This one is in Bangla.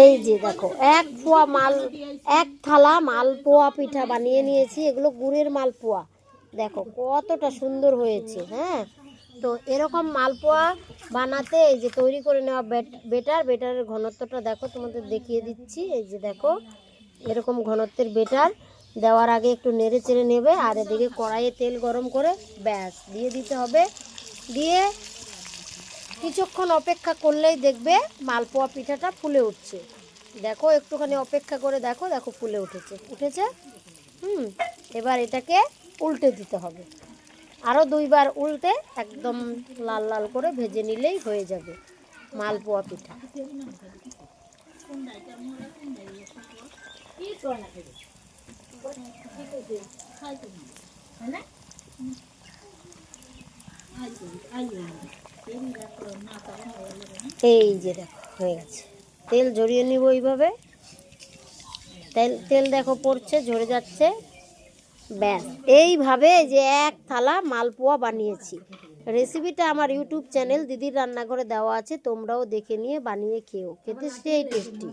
এই যে দেখো এক থালা মালপোয়া পিঠা বানিয়ে নিয়েছি। এগুলো গুড়ের মালপোয়া, দেখো কতটা সুন্দর হয়েছে। হ্যাঁ, তো এরকম মালপোয়া বানাতে এই যে তৈরি করে নেওয়া বেটারের ঘনত্বটা দেখো, তোমাদের দেখিয়ে দিচ্ছি। এই যে দেখো এরকম ঘনত্বের বেটার দেওয়ার আগে একটু নেড়ে চেড়ে নেবে, আর এদিকে কড়াইয়ে তেল গরম করে ব্যাস দিয়ে দিতে হবে। দিয়ে কিছুক্ষণ অপেক্ষা করলেই দেখবে মালপোয়া পিঠাটা ফুলে উঠছে। দেখো একটুখানি অপেক্ষা করে দেখো, দেখো ফুলে উঠেছে। এবার এটাকে উল্টে দিতে হবে, আরও 2বার উল্টে একদম লাল লাল করে ভেজে নিলেই হয়ে যাবে মালপোয়া পিঠা। এই যে দেখো হয়ে গেছে, তেল ঝরিয়ে নিব এইভাবে। তেল দেখো পড়ছে, ঝরে যাচ্ছে। ব্যাস এইভাবে যে এক থালা মালপোয়া বানিয়েছি। রেসিপিটা আমার ইউটিউব চ্যানেল দিদির রান্নাঘরে দেওয়া আছে, তোমরাও দেখে নিয়ে বানিয়ে খেও, খেতে সেই টেস্টি।